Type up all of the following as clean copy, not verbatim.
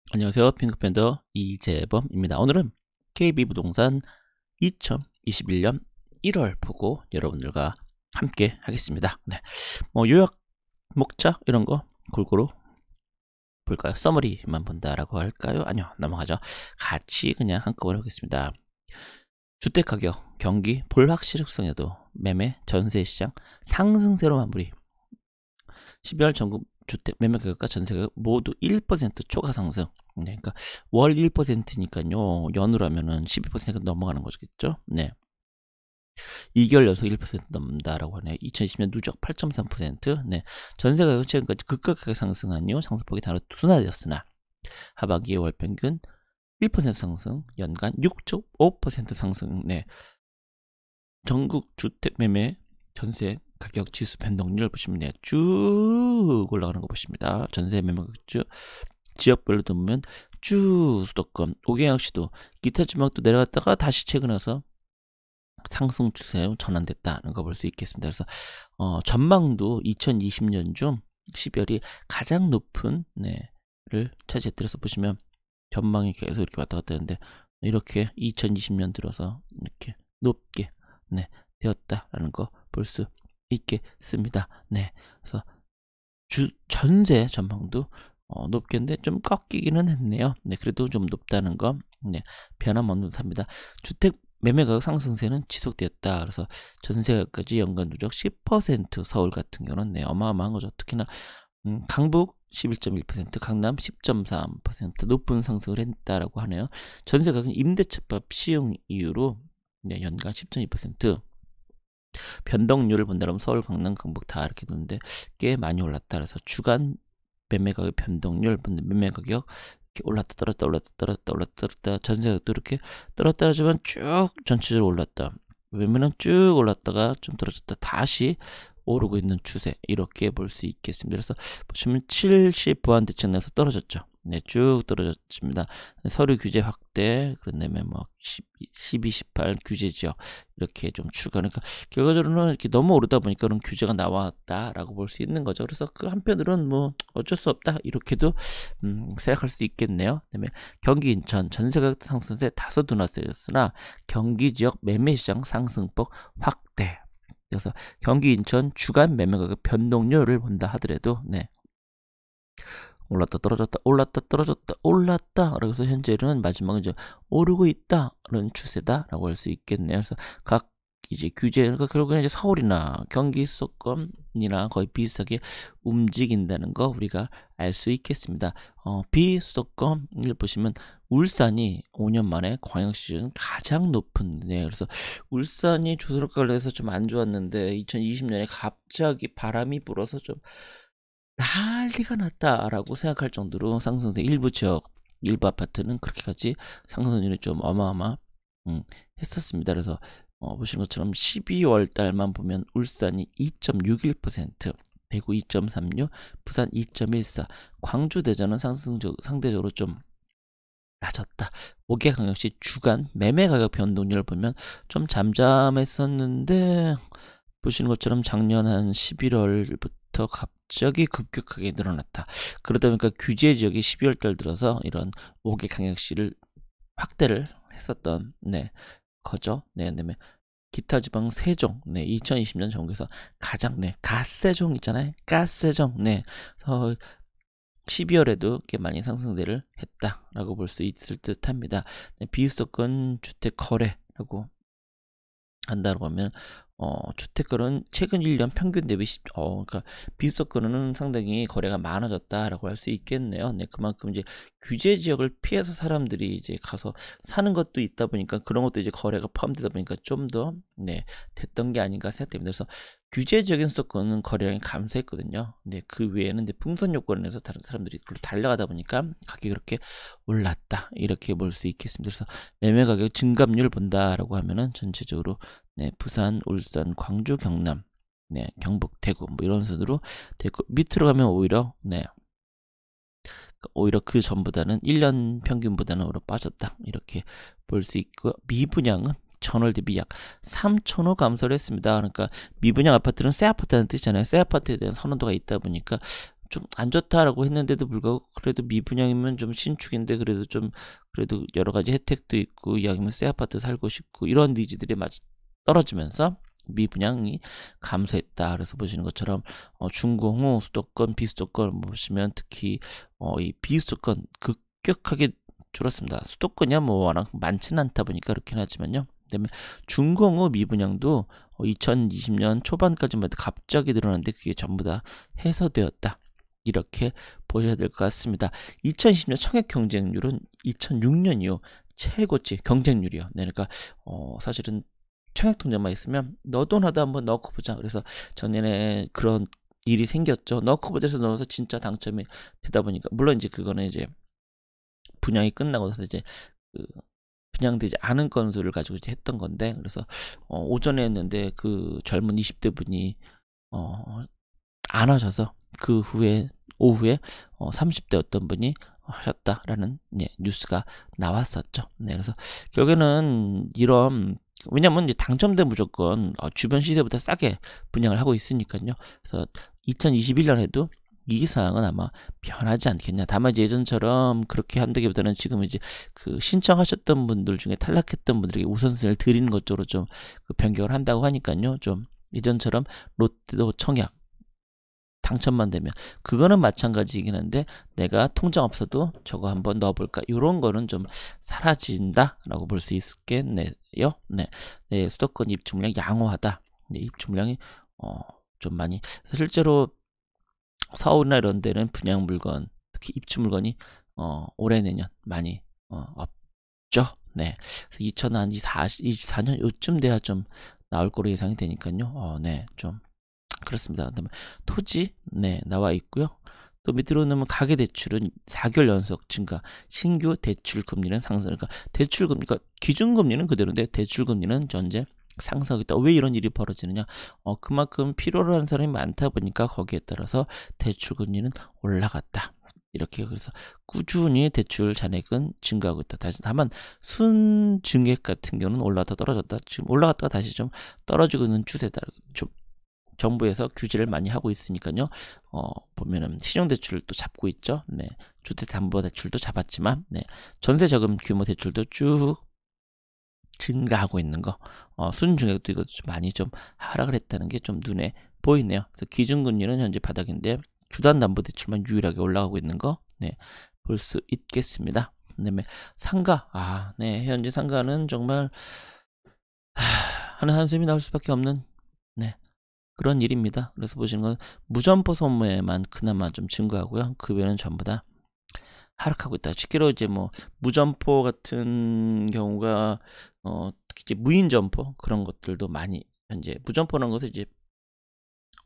안녕하세요. 핑크팬더 이재범입니다. 오늘은 KB부동산 2021년 1월 보고 여러분들과 함께 하겠습니다. 네, 뭐 요약, 목차 이런 거 골고루 볼까요? 서머리만 본다라고 할까요? 아니요, 넘어가죠. 같이 그냥 한꺼번에 하겠습니다. 주택가격, 경기, 불확실성에도 매매, 전세시장 상승세로 마무리. 12월 전국 주택 매매 가격과 전세 가격 모두 1% 초과 상승. 네, 그러니까 월 1%니까요. 연으로 하면은 12%가 넘어가는 거겠죠. 네. 2개월 연속 1% 넘는다라고 하네요. 2020년 누적 8.3%. 네. 전세 가격 최근까지 급격하게 상승한 이후 상승폭이 다소 둔화되었으나 하반기 월 평균 1% 상승, 연간 6.5% 상승. 네. 전국 주택 매매 전세 가격 지수 변동률 보시면 돼요. 쭉 올라가는 거 보십니다. 전세 매매 가격 쭉 지역별로도 보면 쭉 수도권, 오개역시도 기타 지방도 내려갔다가 다시 최근 와서 상승 추세로 전환됐다는 거 볼 수 있겠습니다. 그래서 전망도 2020년 중 12월이 가장 높은 를 차지했더라서 보시면 전망이 계속 이렇게 왔다 갔다 하는데 이렇게 2020년 들어서 이렇게 높게 되었다라는 거 볼 수 있겠습니다. 네, 그래서 전세 전망도 높겠는데 좀 꺾이기는 했네요. 네, 그래도 좀 높다는 거 변함없는 삽니다. 주택 매매 가격 상승세는 지속되었다. 그래서 전세가까지 연간 누적 10%, 서울 같은 경우는 어마어마한 거죠. 특히나 강북 11.1%, 강남 10.3% 높은 상승을 했다라고 하네요. 전세 가격은 임대차법 시행 이후로 연간 10.2% 변동률을 본다면 서울, 강남, 강북 다 이렇게 놓는데 꽤 많이 올랐다. 그래서 주간 매매 가격 변동률, 매매 가격 이렇게 올랐다 떨었다 전세 가격도 이렇게 떨었다 하지만 쭉 전체적으로 올랐다. 매매는 쭉 올랐다가 좀 떨어졌다 다시 오르고 있는 추세 이렇게 볼 수 있겠습니다. 그래서 보시면 70 보완 대책 내에서 떨어졌죠. 네, 쭉 떨어졌습니다. 서류 규제 확대, 그런 다음에 뭐 12, 18 규제 지역 이렇게 좀 추가. 그러니까 결과적으로는 이렇게 너무 오르다 보니까 그런 규제가 나왔다라고 볼 수 있는 거죠. 그래서 그 한편으로는 뭐 어쩔 수 없다 이렇게도 생각할 수도 있겠네요. 그다음에 경기 인천 전세가격 상승세 다소 둔화세였으나 경기 지역 매매 시장 상승폭 확대. 그래서 경기 인천 주간 매매 가격 변동률을 본다 하더라도 올랐다 떨어졌다 올랐다 떨어졌다 올랐다 그래서 현재는 마지막은 이제 오르고 있다는 추세다라고 할 수 있겠네요. 그래서 각 이제 규제 그러니까 결국에는 이제 서울이나 경기 수도권이나 거의 비슷하게 움직인다는 거 우리가 알 수 있겠습니다. 비수도권을 보시면 울산이 5년 만에 광역시 중 가장 높은 그래서 울산이 조선업과 관련해서 좀 안 좋았는데 2020년에 갑자기 바람이 불어서 좀 난리가 났다라고 생각할 정도로 상승된 일부 지역, 일부 아파트는 그렇게까지 상승률이 좀 어마어마 했었습니다. 그래서 보시는 것처럼 12월 달만 보면 울산이 2.61%, 대구 2.36, 부산 2.14, 광주, 대전은 상대적으로 좀 낮았다. 오개강역시 주간 매매 가격 변동률을 보면 좀 잠잠했었는데 보시는 것처럼 작년 한 11월부터 갑자기 급격하게 늘어났다. 그러다 보니까 규제 지역이 12월 달 들어서 이런 5개 강역시를 확대를 했었던 거죠. 그다음에 기타 지방 세종 2020년 전국에서 가장 가세종 있잖아요. 가세종 그래서 12월에도 꽤 많이 상승세를 했다라고 볼 수 있을 듯합니다. 비수도권 주택 거래라고 한다고 하면 주택거래는 최근 1년 평균 대비 그러니까 비수도권은 상당히 거래가 많아졌다라고 할 수 있겠네요. 그만큼 이제 규제 지역을 피해서 사람들이 이제 가서 사는 것도 있다 보니까 그런 것도 이제 거래가 포함되다 보니까 좀 더 됐던 게 아닌가 생각됩니다. 그래서 규제 지역인 수도권은 거래량이 감소했거든요. 근데 그 외에는 풍선 요건에서 다른 사람들이 그걸 달려가다 보니까 가격이 그렇게 올랐다 이렇게 볼 수 있겠습니다. 그래서 매매 가격 증감률 본다라고 하면은 전체적으로 부산, 울산, 광주, 경남, 경북, 대구 뭐 이런 순으로 되고 밑으로 가면 오히려 그 전보다는 1년 평균보다는 오히려 빠졌다 이렇게 볼 수 있고 미분양은 전월 대비 약 3,000호 감소를 했습니다. 그러니까 미분양 아파트는 새 아파트라는 뜻이잖아요. 새 아파트에 대한 선호도가 있다 보니까 좀 안 좋다라고 했는데도 불구하고 그래도 미분양이면 좀 신축인데 그래도 좀 그래도 여러 가지 혜택도 있고 이왕이면 새 아파트 살고 싶고 이런 니즈들이 떨어지면서 미분양이 감소했다. 그래서 보시는 것처럼 준공후 수도권, 비수도권 보시면 특히 이 비수도권 급격하게 줄었습니다. 수도권이야 뭐 워낙 많지는 않다 보니까 그렇긴 하지만요. 그다음에 준공후 미분양도 2020년 초반까지만 해도 갑자기 늘어났는데 그게 전부 다 해소되었다. 이렇게 보셔야 될 것 같습니다. 2020년 청약 경쟁률은 2006년 이후 최고치 경쟁률이요. 네, 그러니까 사실은 청약 통장만 있으면 너도 나도 한번 넣고 보자. 그래서 작년에 그런 일이 생겼죠. 넣고 보자 해서 넣어서 진짜 당첨이 되다 보니까 물론 이제 그거는 이제 분양이 끝나고 나서 이제 그 분양되지 않은 건수를 가지고 이제 했던 건데 그래서 오전에 했는데 그 젊은 20대 분이 안 하셔서 그 후에 오후에 30대 어떤 분이 하셨다라는 뉴스가 나왔었죠. 네, 그래서 결국에는 이런 왜냐면 이제 당첨된 무조건 주변 시세보다 싸게 분양을 하고 있으니까요. 그래서 2021년에도 이 사항은 아마 변하지 않겠냐. 다만 이제 예전처럼 그렇게 한다기보다는 지금 이제 그 신청하셨던 분들 중에 탈락했던 분들에게 우선순위를 드리는 것 쪽으로 좀 그 변경을 한다고 하니까요. 좀 예전처럼 롯데도 청약 당첨만 되면 그거는 마찬가지이긴 한데 내가 통장 없어도 저거 한번 넣어볼까 이런 거는 좀 사라진다라고 볼 수 있겠네요. 네, 수도권 입주 물량이 양호하다. 네, 입주 물량이 좀 많이 실제로 서울이나 이런 데는 분양 물건 특히 입주 물건이 올해 내년 많이 없죠. 네, 그래서 2024년 요쯤 돼야 좀 나올 거로 예상이 되니까요. 네, 좀 그렇습니다. 그다음에 토지 나와 있고요. 또 밑으로 놓으면 가계대출은 4개월 연속 증가, 신규 대출 금리는 상승. 그러니까 대출 금리, 그러니까 기준 금리는 그대로인데 대출 금리는 전제 상승하고 있다. 왜 이런 일이 벌어지느냐? 그만큼 필요로 하는 사람이 많다 보니까 거기에 따라서 대출 금리는 올라갔다. 이렇게 그래서 꾸준히 대출 잔액은 증가하고 있다. 다만 순증액 같은 경우는 올라갔다 떨어졌다. 지금 올라갔다가 다시 좀 떨어지고 있는 추세다. 좀 정부에서 규제를 많이 하고 있으니까요. 보면은 신용대출을 또 잡고 있죠. 네, 주택담보대출도 잡았지만, 네, 전세저금 규모 대출도 쭉 증가하고 있는 거. 순중액도 이것도 좀 많이 좀 하락을 했다는 게 좀 눈에 보이네요. 그래서 기준금리는 현재 바닥인데 주담담보대출만 유일하게 올라가고 있는 거, 네, 볼 수 있겠습니다. 그다음에 상가, 네, 현재 상가는 정말 하는 한숨이 나올 수밖에 없는, 네, 그런 일입니다. 그래서 보시는 건 무점포 소매만 그나마 좀 증가하고요. 그 외에는 전부 다 하락하고 있다. 실제로 이제 뭐 무점포 같은 경우가 특히 이제 무인 점포 그런 것들도 많이 현재 무점포라는 것은 이제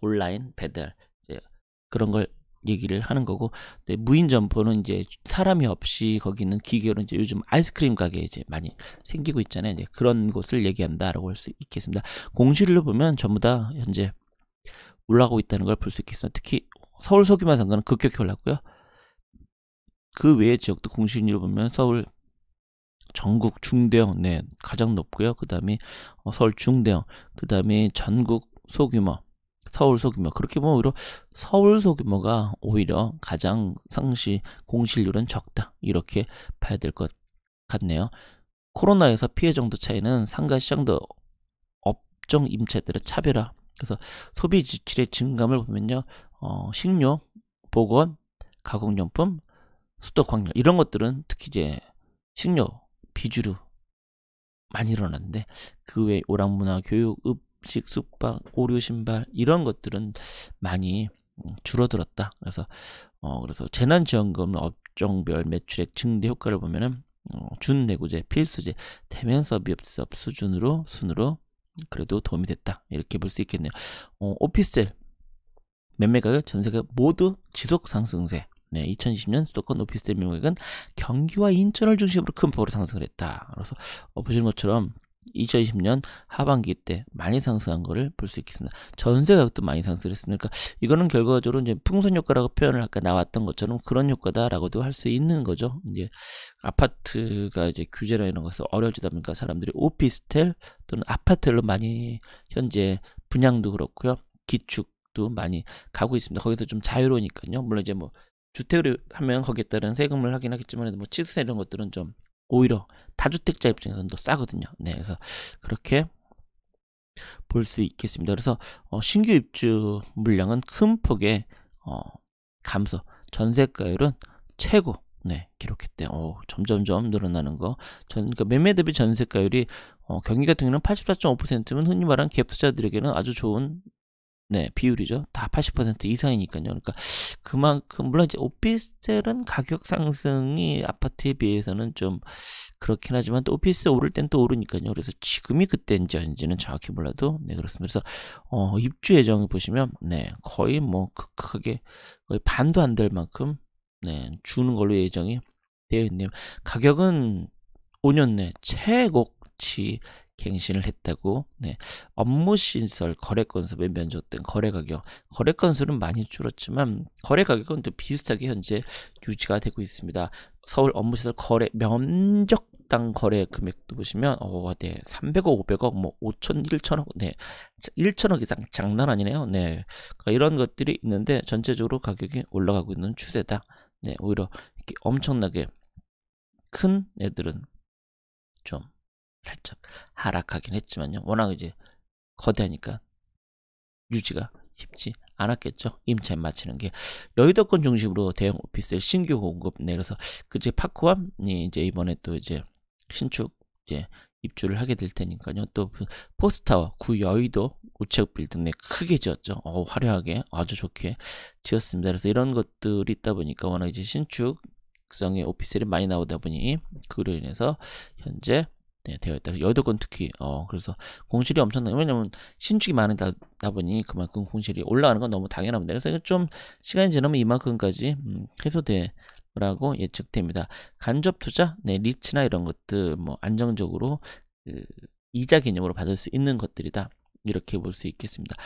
온라인 배달 이제 그런 걸 얘기를 하는 거고, 네, 무인 점포는 이제 사람이 없이 거기 있는 기계로 이제 요즘 아이스크림 가게 이제 많이 생기고 있잖아요. 이제 그런 곳을 얘기한다라고 할 수 있겠습니다. 공실로 보면 전부 다 현재 올라가고 있다는 걸 볼 수 있겠습니다. 특히 서울 소규모 상가는 급격히 올랐고요. 그 외의 지역도 공실률을 보면 서울 전국 중대형 가장 높고요. 그 다음에 서울 중대형, 그 다음에 전국 소규모, 서울 소규모. 그렇게 보면 오히려 서울 소규모가 오히려 가장 상시 공실률은 적다. 이렇게 봐야 될 것 같네요. 코로나에서 피해 정도 차이는 상가 시장도 업종 임차들의 차별화. 그래서 소비 지출의 증감을 보면요. 식료, 보건, 가공용품, 수도 광역 이런 것들은 특히 이제 식료 비주류 많이 일어났는데 그 외 오락문화, 교육, 음식, 숙박, 오류, 신발 이런 것들은 많이 줄어들었다. 그래서 재난지원금 업종별 매출액 증대 효과를 보면은 준내구재, 필수재, 대면 서비스업 순으로 그래도 도움이 됐다. 이렇게 볼 수 있겠네요. 오피스텔 매매가격, 전세가 모두 지속 상승세. 네, 2020년 수도권 오피스텔 매매가격은 경기와 인천을 중심으로 큰 폭으로 상승을 했다. 그래서 보시는 것처럼 2020년 하반기 때 많이 상승한 거를 볼 수 있겠습니다. 전세 가격도 많이 상승을 했습니다. 그러니까 이거는 결과적으로 이제 풍선 효과라고 표현을 아까 나왔던 것처럼 그런 효과다라고도 할 수 있는 거죠. 이제 아파트가 이제 규제나 이런 것을 어려워지다 보니까 사람들이 오피스텔 또는 아파트를 많이 현재 분양도 그렇고요. 기축 쪽도 많이 가고 있습니다. 거기서 좀 자유로우니까요. 물론 이제 뭐 주택을 하면 거기에 따른 세금을 하긴 하겠지만 뭐 취득세 이런 것들은 좀 오히려 다주택자 입장에서는 더 싸거든요. 네, 그래서 그렇게 볼 수 있겠습니다. 그래서 신규 입주 물량은 큰 폭의 감소, 전세가율은 최고 기록했대요. 점점점 늘어나는 거. 그러니까 매매 대비 전세가율이 경기 같은 경우는 84.5%면 흔히 말하는 갭투자들에게는 아주 좋은 비율이죠. 다 80% 이상이니까요. 그러니까 그만큼 물론 이제 오피스텔은 가격 상승이 아파트에 비해서는 좀 그렇긴 하지만 또 오피스텔 오를 땐 또 오르니까요. 그래서 지금이 그때인지 아닌지는 정확히 몰라도 그렇습니다. 그래서 입주 예정을 보시면 거의 뭐 크게 거의 반도 안 될 만큼 주는 걸로 예정이 되어 있네요. 가격은 5년 내 최고치 갱신을 했다고. 업무시설 거래 건수에 면적된 거래 가격, 거래 건수는 많이 줄었지만 거래 가격은 또 비슷하게 현재 유지가 되고 있습니다. 서울 업무시설 거래 면적당 거래 금액도 보시면 300억, 500억, 뭐 5천, 1천억, 1천억 이상 장난 아니네요. 그러니까 이런 것들이 있는데 전체적으로 가격이 올라가고 있는 추세다. 오히려 이렇게 엄청나게 큰 애들은 좀 살짝 하락하긴 했지만요. 워낙 이제 거대하니까 유지가 쉽지 않았겠죠. 임차에 맞추는 게 여의도권 중심으로 대형 오피스텔 신규 공급 그래서 그제 파크원이 이제 이번에 또 이제 신축 이제 입주를 하게 될 테니까요. 또 포스타워 구여의도 우체국 빌딩 크게 지었죠. 화려하게 아주 좋게 지었습니다. 그래서 이런 것들이 있다 보니까 워낙 이제 신축성의 오피스텔이 많이 나오다 보니 그로 인해서 현재 되어 있다. 여의도권 특히 그래서 공실이 엄청나요. 왜냐면 신축이 많다 보니 그만큼 공실이 올라가는 건 너무 당연합니다. 그래서 좀 시간이 지나면 이만큼까지 해소되라고 예측됩니다. 간접 투자, 리츠나 이런 것들 뭐 안정적으로 이자 개념으로 받을 수 있는 것들이다. 이렇게 볼 수 있겠습니다.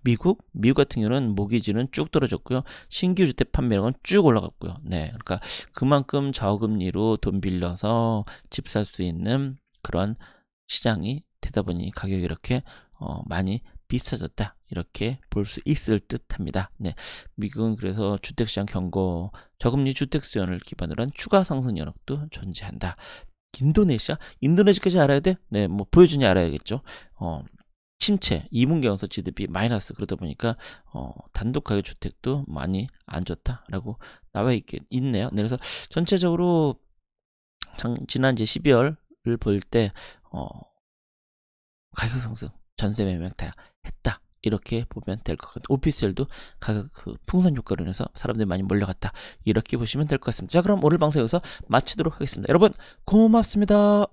미국 같은 경우는 모기지는 쭉 떨어졌고요. 신규 주택 판매량은 쭉 올라갔고요. 그러니까 그만큼 저금리로 돈 빌려서 집 살 수 있는 그런 시장이 되다 보니 가격이 이렇게 많이 비싸졌다 이렇게 볼 수 있을 듯합니다. 미국은 그래서 주택시장 경고, 저금리 주택 수요를 기반으로 한 추가 상승 여력도 존재한다. 인도네시아까지 알아야 돼? 뭐 보여주니 알아야겠죠. 침체, 2분기에서 GDP 마이너스 그러다 보니까 단독 가격 주택도 많이 안 좋다라고 나와 있네요. 그래서 전체적으로 지난 이제 12월 을 볼 때 가격 상승, 전세 매매 다 했다 이렇게 보면 될 것 같아요. 오피스텔도 가격 풍선 효과로 인해서 사람들이 많이 몰려갔다 이렇게 보시면 될 것 같습니다. 자, 그럼 오늘 방송 여기서 마치도록 하겠습니다. 여러분 고맙습니다.